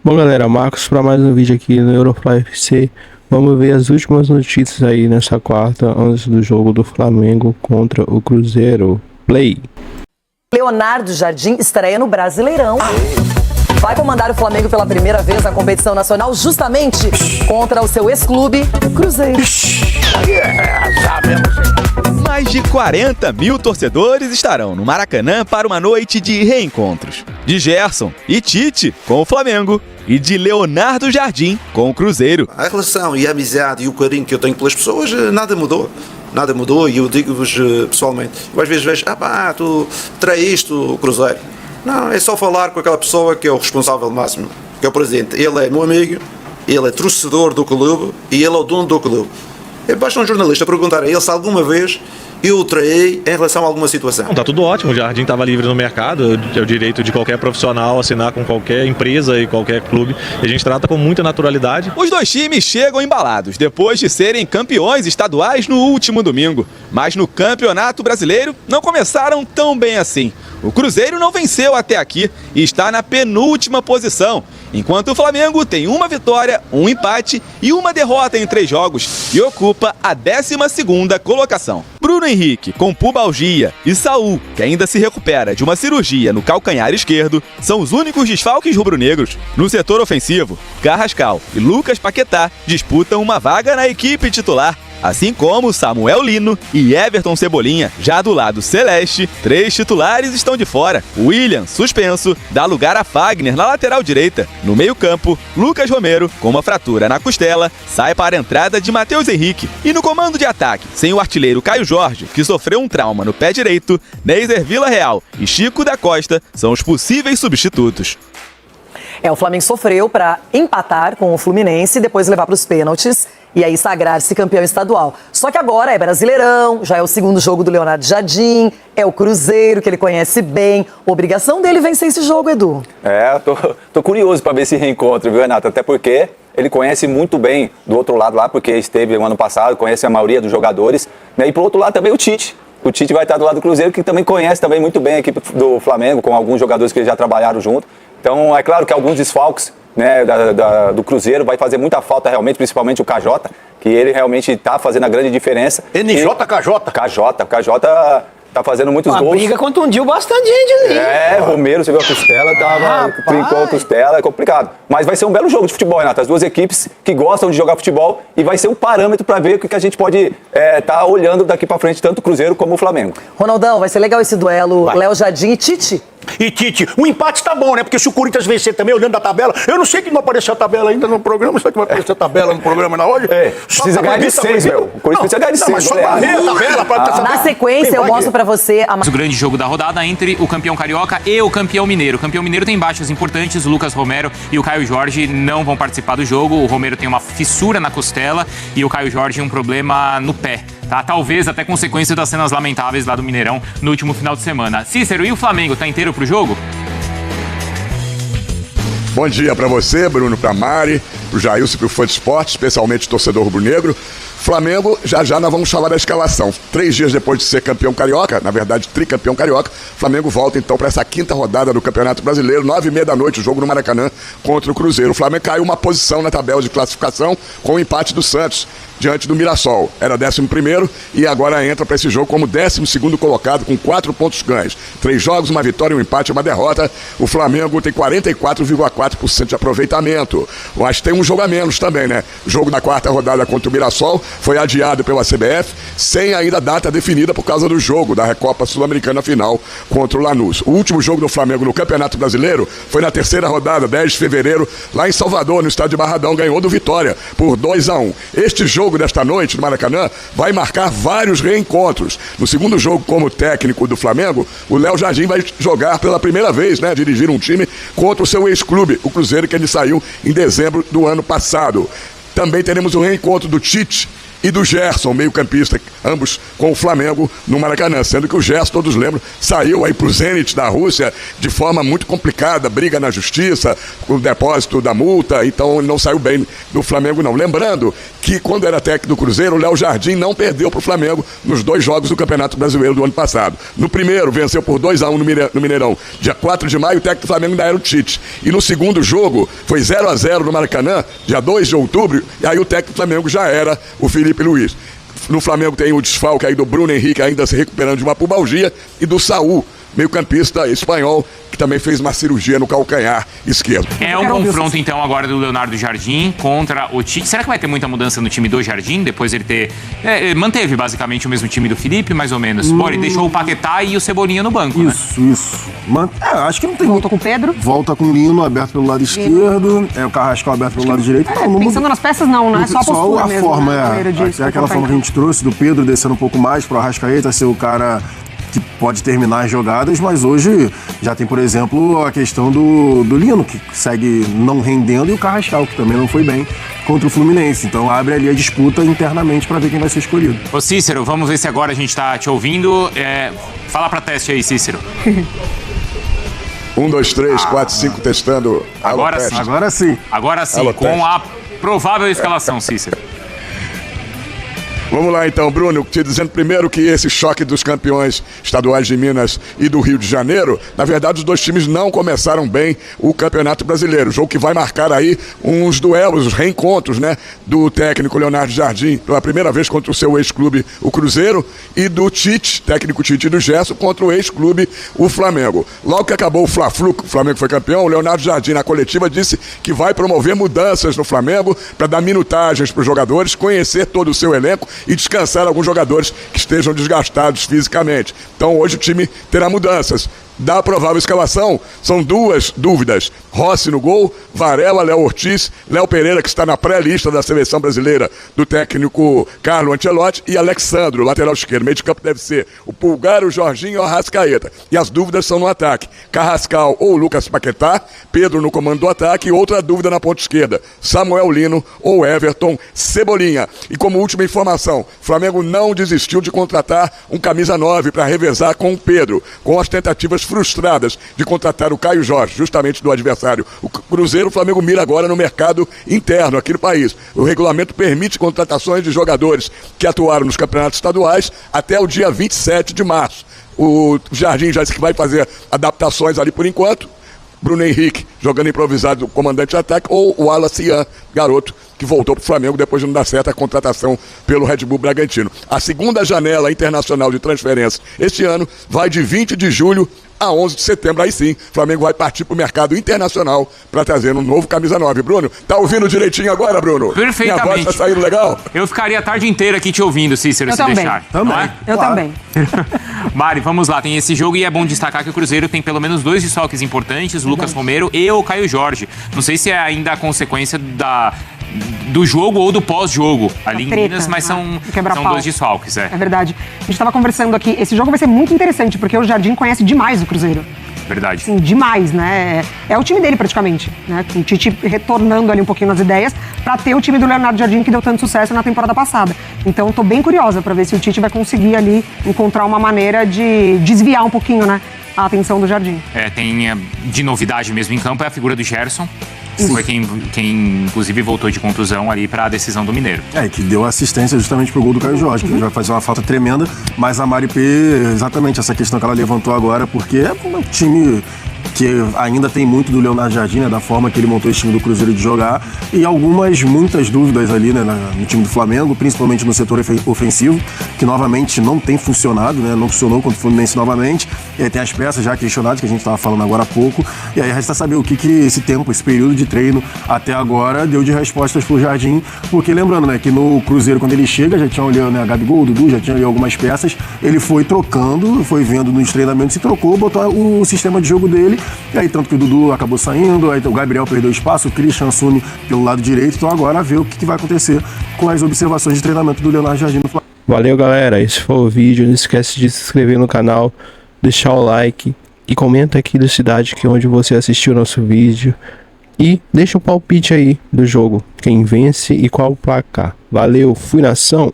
Bom, galera, Marcos para mais um vídeo aqui no Eurofly FC. Vamos ver as últimas notícias aí nessa quarta, antes do jogo do Flamengo contra o Cruzeiro. Play! Leonardo Jardim estreia no Brasileirão. Vai comandar o Flamengo pela primeira vez na competição nacional, justamente contra o seu ex-clube, Cruzeiro. Mais de 40 mil torcedores estarão no Maracanã para uma noite de reencontros. De Gerson e Tite com o Flamengo e de Leonardo Jardim com o Cruzeiro. A relação e a amizade e o carinho que eu tenho pelas pessoas, nada mudou. Nada mudou e eu digo-vos pessoalmente. Eu às vezes vejo, tu traíste o Cruzeiro. Não, é só falar com aquela pessoa que é o responsável máximo, que é o presidente. Ele é meu amigo, ele é torcedor do clube e ele é o dono do clube. Basta um jornalista perguntar a ele se alguma vez eu o traí em relação a alguma situação. Tá tudo ótimo, o Jardim estava livre no mercado, é o direito de qualquer profissional assinar com qualquer empresa e qualquer clube. E a gente trata com muita naturalidade. Os dois times chegam embalados depois de serem campeões estaduais no último domingo. Mas no Campeonato Brasileiro não começaram tão bem assim. O Cruzeiro não venceu até aqui e está na penúltima posição, enquanto o Flamengo tem uma vitória, um empate e uma derrota em 3 jogos e ocupa a 12ª colocação. Bruno Henrique, com pubalgia, e Saul, que ainda se recupera de uma cirurgia no calcanhar esquerdo, são os únicos desfalques rubro-negros. No setor ofensivo, Carrascal e Lucas Paquetá disputam uma vaga na equipe titular, assim como Samuel Lino e Everton Cebolinha. Já do lado celeste, 3 titulares estão de fora. William, suspenso, dá lugar a Fagner na lateral direita. No meio-campo, Lucas Romero, com uma fratura na costela, sai para a entrada de Matheus Henrique. E no comando de ataque, sem o artilheiro Caio Jorge, que sofreu um trauma no pé direito, Neiser Villarreal e Chico da Costa são os possíveis substitutos. O Flamengo sofreu para empatar com o Fluminense e depois levar para os pênaltis e aí sagrar-se campeão estadual. Só que agora é Brasileirão, já é o segundo jogo do Leonardo Jardim, é o Cruzeiro, que ele conhece bem. Obrigação dele vencer esse jogo, Edu. Tô curioso para ver esse reencontro, viu, Renata? Até porque ele conhece muito bem do outro lado lá, porque esteve no ano passado, conhece a maioria dos jogadores. Né? E pro outro lado também o Tite. O Tite vai estar do lado do Cruzeiro, que também conhece também muito bem a equipe do Flamengo, com alguns jogadores que já trabalharam junto. Então, é claro que alguns desfalques, né, do Cruzeiro vai fazer muita falta realmente, principalmente o KJ, que ele realmente está fazendo a grande diferença. KJ tá fazendo muitos gols. A briga contundiu bastante gente ali. Romero, você viu a costela, trincou a costela, é complicado. Mas vai ser um belo jogo de futebol, Renato. As duas equipes que gostam de jogar futebol e vai ser um parâmetro para ver o que a gente pode tá olhando daqui para frente, tanto o Cruzeiro como o Flamengo. Ronaldão, vai ser legal esse duelo, Léo Jardim e Tite? E Tite, o empate tá bom, né? Porque se o Corinthians vencer também, olhando a tabela, eu não sei que não apareceu a tabela ainda no programa, será que vai aparecer a tabela no programa na hora? Precisa ganhar de 6, meu. O Corinthians precisa ganhar de 6. Mas só pra ver a tabela, pra saber. Na sequência, eu mostro pra você O grande jogo da rodada entre o campeão carioca e o campeão mineiro. O campeão mineiro tem baixas importantes, o Lucas Romero e o Caio Jorge não vão participar do jogo. O Romero tem uma fissura na costela e o Caio Jorge um problema no pé. Talvez até consequência das cenas lamentáveis lá do Mineirão no último final de semana. Cícero, e o Flamengo, tá inteiro pro jogo? Bom dia para você, Bruno, para Mari, pro Jailson, pro fã de esporte, especialmente torcedor rubro-negro. Flamengo, já nós vamos falar da escalação. 3 dias depois de ser campeão carioca, na verdade tricampeão carioca, Flamengo volta então para essa 5ª rodada do Campeonato Brasileiro, 9h30 da noite, o jogo no Maracanã contra o Cruzeiro. O Flamengo caiu uma posição na tabela de classificação com o empate do Santos diante do Mirassol. Era 11º e agora entra para esse jogo como 12º colocado com 4 pontos ganhos. 3 jogos, uma vitória, um empate e uma derrota. O Flamengo tem 44,4% de aproveitamento. Mas tem um jogo a menos também, né? O jogo da 4ª rodada contra o Mirassol foi adiado pela CBF, sem ainda data definida por causa do jogo da Recopa Sul-Americana final contra o Lanús. O último jogo do Flamengo no Campeonato Brasileiro foi na 3ª rodada, 10 de fevereiro, lá em Salvador, no estádio Barradão, ganhou do Vitória por 2-1. Este jogo desta noite no Maracanã vai marcar vários reencontros. No segundo jogo, como técnico do Flamengo, o Léo Jardim vai jogar pela primeira vez, né, dirigir um time contra o seu ex-clube, o Cruzeiro, que ele saiu em dezembro do ano passado. Também teremos o reencontro do Tite e do Gerson, meio-campista, ambos com o Flamengo no Maracanã, sendo que o Gerson, todos lembram, saiu aí pro Zenit da Rússia de forma muito complicada, briga na justiça, o depósito da multa, então ele não saiu bem do Flamengo não. Lembrando que quando era técnico do Cruzeiro, o Léo Jardim não perdeu pro Flamengo nos 2 jogos do Campeonato Brasileiro do ano passado. No primeiro, venceu por 2-1 no Mineirão, dia 4 de maio, o técnico do Flamengo ainda era o Tite. E no segundo jogo, foi 0-0 no Maracanã, dia 2 de outubro, e aí o técnico do Flamengo já era o Felipe Luiz. No Flamengo tem o desfalque aí do Bruno Henrique ainda se recuperando de uma pubalgia e do Saúl, meio-campista espanhol, que também fez uma cirurgia no calcanhar esquerdo. É um confronto, então, agora do Leonardo Jardim contra o Tite. Será que vai ter muita mudança no time do Jardim, depois ele ter... ele manteve, basicamente, o mesmo time do Felipe, mais ou menos. Pô, ele deixou o Paquetá e o Cebolinha no banco, Isso. Acho que não tem... Volta com o Pedro. Volta com o Lino, aberto pelo lado esquerdo. O Carrascal aberto pelo lado direito. Pensando nas peças, não é só a postura só a mesmo. Forma, É aquela forma que a gente trouxe do Pedro, descendo um pouco mais pro Arrascaeta, ser o cara que pode terminar as jogadas, mas hoje já tem, por exemplo, a questão do Lino, que segue não rendendo, e o Carrascal, que também não foi bem contra o Fluminense. Então abre ali a disputa internamente para ver quem vai ser escolhido. Ô Cícero, vamos ver se agora a gente tá te ouvindo. Fala pra teste aí, Cícero. 1, 2, 3, 4, 5, testando. Agora sim. Agora sim, Alô, com teste. a provável escalação, Cícero. Vamos lá então, Bruno, te dizendo primeiro que esse choque dos campeões estaduais de Minas e do Rio de Janeiro, na verdade os 2 times não começaram bem o Campeonato Brasileiro, jogo que vai marcar aí uns duelos, os reencontros, né, do técnico Leonardo Jardim pela primeira vez contra o seu ex-clube, o Cruzeiro, e do Tite, técnico Tite do Gerson, contra o ex-clube, o Flamengo. Logo que acabou o Fla-Flu, o Flamengo foi campeão, o Leonardo Jardim na coletiva disse que vai promover mudanças no Flamengo para dar minutagens para os jogadores, conhecer todo o seu elenco e descansar alguns jogadores que estejam desgastados fisicamente. Então hoje o time terá mudanças. Da provável escalação, são 2 dúvidas. Rossi no gol, Varela, Léo Ortiz, Léo Pereira, que está na pré-lista da seleção brasileira do técnico Carlo Ancelotti, e Alexandro, lateral esquerdo. Meio de campo deve ser o Pulgar, o Jorginho e o Arrascaeta. E as dúvidas são no ataque. Carrascal ou Lucas Paquetá, Pedro no comando do ataque, e outra dúvida na ponta esquerda, Samuel Lino ou Everton Cebolinha. E como última informação, o Flamengo não desistiu de contratar um camisa 9 para revezar com o Pedro, com as tentativas frustradas de contratar o Caio Jorge, justamente do adversário. O Cruzeiro, o Flamengo mira agora no mercado interno aqui no país. O regulamento permite contratações de jogadores que atuaram nos campeonatos estaduais até o dia 27 de março. O Jardim já disse que vai fazer adaptações ali por enquanto. Bruno Henrique jogando improvisado, comandante de ataque, ou o Wallace Ian, garoto, que voltou para o Flamengo depois de não dar certo a contratação pelo Red Bull Bragantino. A segunda janela internacional de transferência este ano vai de 20 de julho a 11 de setembro. Aí sim, o Flamengo vai partir para o mercado internacional para trazer um novo camisa 9. Bruno, tá ouvindo direitinho agora, Bruno? Perfeitamente. Minha voz tá saindo legal? Eu ficaria a tarde inteira aqui te ouvindo, Cícero, Eu se também. deixar. Também. Não é? Eu também. Mari, vamos lá, tem esse jogo e é bom destacar que o Cruzeiro tem pelo menos 2 desfalques importantes, o Lucas Romero e o Caio Jorge. Não sei se é ainda a consequência do jogo ou do pós-jogo ali treta, em Minas, mas né? são 2 desfalques. É verdade. A gente tava conversando aqui, esse jogo vai ser muito interessante, porque o Jardim conhece demais o Cruzeiro. Verdade. Assim, demais, né? É o time dele praticamente, né? Com o Tite retornando ali um pouquinho nas ideias pra ter o time do Leonardo Jardim que deu tanto sucesso na temporada passada. Então tô bem curiosa pra ver se o Tite vai conseguir ali encontrar uma maneira de desviar um pouquinho, né, a atenção do Jardim. Tem de novidade mesmo em campo é a figura do Gerson. Foi quem inclusive voltou de contusão ali para a decisão do Mineiro. Que deu assistência justamente pro gol do Caio Jorge, que ele vai fazer uma falta tremenda, mas a Mari P, exatamente essa questão que ela levantou agora, porque é um time que ainda tem muito do Leonardo Jardim, né, da forma que ele montou esse time do Cruzeiro de jogar, e muitas dúvidas ali, né, no time do Flamengo, principalmente no setor ofensivo, que novamente não tem funcionado, né, não funcionou contra o Fluminense novamente, e aí tem as peças já questionadas, que a gente estava falando agora há pouco, e aí resta saber o que esse tempo, esse período de treino até agora deu de respostas pro Jardim, porque lembrando, né, que no Cruzeiro, quando ele chega, já tinha olhado, né, a Gabigol, o Dudu, já tinha ali algumas peças, ele foi trocando, foi vendo nos treinamentos e trocou, botou o sistema de jogo dele, e aí tanto que o Dudu acabou saindo, aí o Gabriel perdeu espaço, o Christian assume pelo lado direito, então agora ver o que vai acontecer com as observações de treinamento do Leonardo Jardim no Flamengo. Valeu, galera. Esse foi o vídeo. Não esquece de se inscrever no canal, deixar o like e comenta aqui da cidade que onde você assistiu o nosso vídeo. E deixa o palpite aí do jogo, quem vence e qual o placar. Valeu, fui nação!